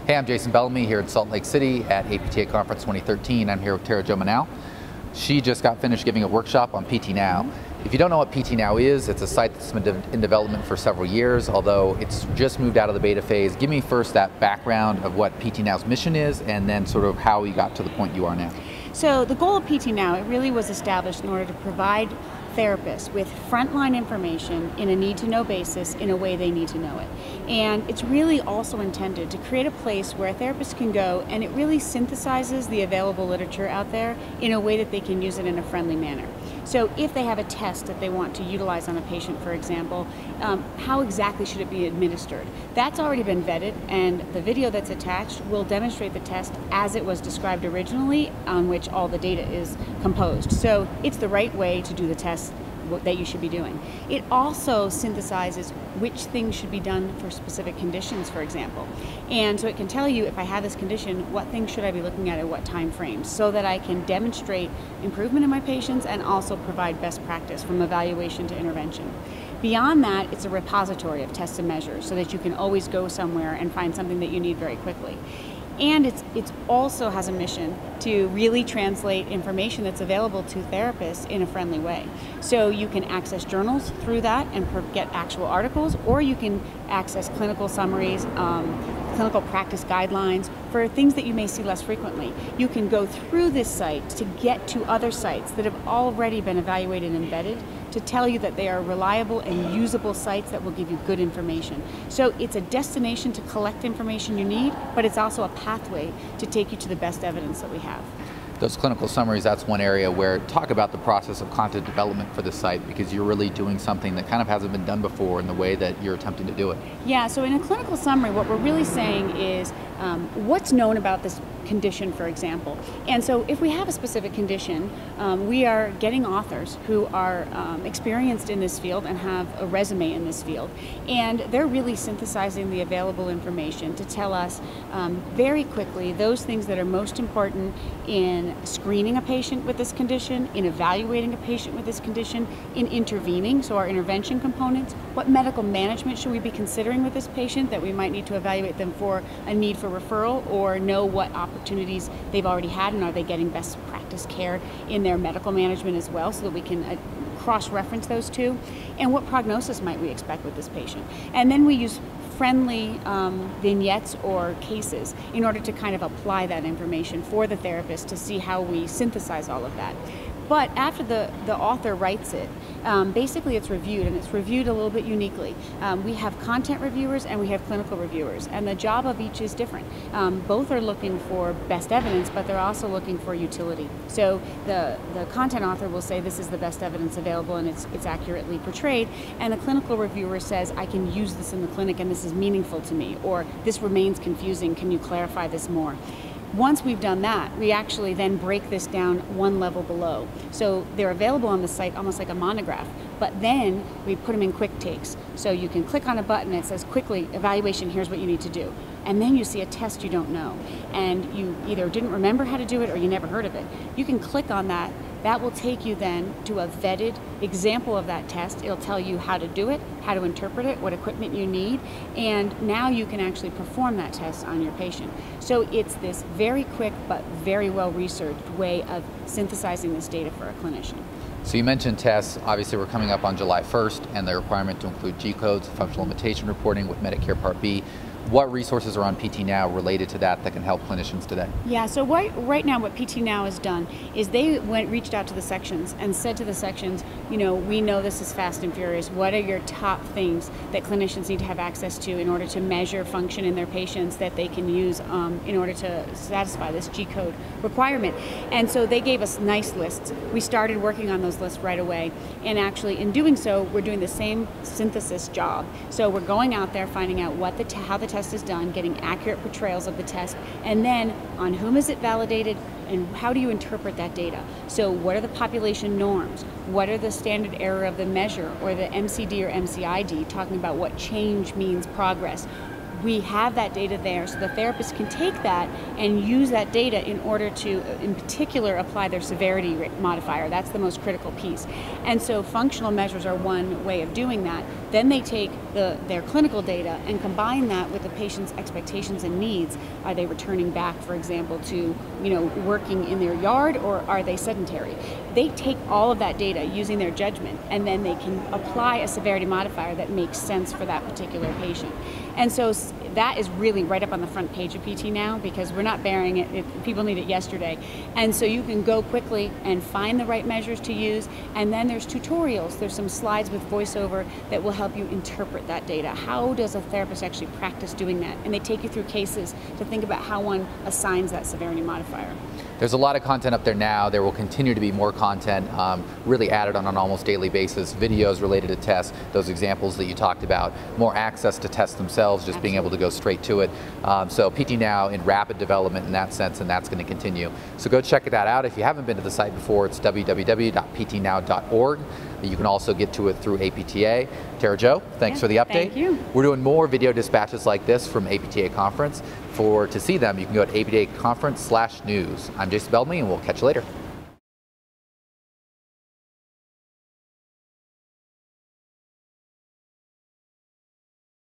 Hey, I'm Jason Bellamy here in Salt Lake City at APTA Conference 2013. I'm here with Tara Jo Manal. She just got finished giving a workshop on PT Now. If you don't know what PT Now is, it's a site that's been in development for several years, although it's just moved out of the beta phase. Give me first that background of what PT Now's mission is, and then sort of how you got to the point you are now. So the goal of PT Now, it really was established in order to provide therapists with frontline information in a need-to-know basis in a way they need to know it. And it's really also intended to create a place where a therapist can go, and it really synthesizes the available literature out there in a way that they can use it in a friendly manner. So if they have a test that they want to utilize on a patient, for example, how exactly should it be administered? That's already been vetted, and the video that's attached will demonstrate the test as it was described originally, on which all the data is composed. So it's the right way to do the test that you should be doing. It also synthesizes which things should be done for specific conditions, for example. And so it can tell you, if I have this condition, what things should I be looking at what time frames, so that I can demonstrate improvement in my patients and also provide best practice from evaluation to intervention. Beyond that, it's a repository of tests and measures so that you can always go somewhere and find something that you need very quickly. And it also has a mission to really translate information that's available to therapists in a friendly way. So you can access journals through that and get actual articles, or you can access clinical summaries, clinical practice guidelines for things that you may see less frequently. You can go through this site to get to other sites that have already been evaluated and vetted to tell you that they are reliable and usable sites that will give you good information. So it's a destination to collect information you need, but it's also a pathway to take you to the best evidence that we have. Those clinical summaries, that's one area where talk about the process of content development for the site, because you're really doing something that kind of hasn't been done before in the way that you're attempting to do it. Yeah, so in a clinical summary, what we're really saying is what's known about this condition, for example. And so if we have a specific condition, we are getting authors who are experienced in this field and have a resume in this field. And they're really synthesizing the available information to tell us very quickly those things that are most important in screening a patient with this condition, in evaluating a patient with this condition, in intervening, so our intervention components. What medical management should we be considering with this patient that we might need to evaluate them for a need for referral, or know what opportunities they've already had and are they getting best practice care in their medical management as well, so that we can cross-reference those two, and what prognosis might we expect with this patient. And then we use friendly vignettes or cases in order to kind of apply that information for the therapist to see how we synthesize all of that. But after the author writes it, basically it's reviewed, and it's reviewed a little bit uniquely. We have content reviewers and we have clinical reviewers, and the job of each is different. Both are looking for best evidence, but they're also looking for utility. So the content author will say this is the best evidence available and it's accurately portrayed, and the clinical reviewer says I can use this in the clinic and this is meaningful to me, or this remains confusing, can you clarify this more? Once we've done that, we actually then break this down one level below. So they're available on the site almost like a monograph, but then we put them in quick takes. So you can click on a button that says quickly, evaluation, here's what you need to do. And then you see a test you don't know, and you either didn't remember how to do it or you never heard of it. You can click on that. That will take you then to a vetted example of that test. It'll tell you how to do it, how to interpret it, what equipment you need, and now you can actually perform that test on your patient. So it's this very quick but very well-researched way of synthesizing this data for a clinician. So you mentioned tests. Obviously we're coming up on July 1st, and the requirement to include G-codes, functional limitation reporting with Medicare Part B. What resources are on PT Now related to that can help clinicians today? Yeah, so right now what PT Now has done is they reached out to the sections and said to the sections, you know, we know this is fast and furious. What are your top things that clinicians need to have access to in order to measure function in their patients that they can use in order to satisfy this G-code requirement? And so they gave us nice lists. We started working on those lists right away, and actually in doing so, we're doing the same synthesis job. So we're going out there, finding out how the test is done, getting accurate portrayals of the test, and then on whom is it validated and how do you interpret that data? So what are the population norms? What are the standard error of the measure, or the MCD or MCID, talking about what change means progress? we have that data there, so the therapist can take that and use that data in order to, in particular, apply their severity modifier. That's the most critical piece. And so functional measures are one way of doing that. Then they take their clinical data and combine that with the patient's expectations and needs. Are they returning back, for example, to working in their yard, or are they sedentary? They take all of that data using their judgment, and then they can apply a severity modifier that makes sense for that particular patient. And so that is really right up on the front page of PT Now, because we're not bearing it. People need it yesterday. And so you can go quickly and find the right measures to use, and then there's tutorials. There's some slides with voiceover that will help you interpret that data. How does a therapist actually practice doing that? And they take you through cases to think about how one assigns that severity modifier. There's a lot of content up there now. There will continue to be more content really added on an almost daily basis, videos related to tests, those examples that you talked about, more access to tests themselves, just being able to go straight to it. So PT Now in rapid development in that sense, and that's going to continue. So go check that out. If you haven't been to the site before, it's www.ptnow.org. You can also get to it through APTA. Tara Jo, thanks for the update. Thank you. We're doing more video dispatches like this from APTA Conference. To see them, you can go to APTA Conference/news. I'm Jason Bellamy, and we'll catch you later.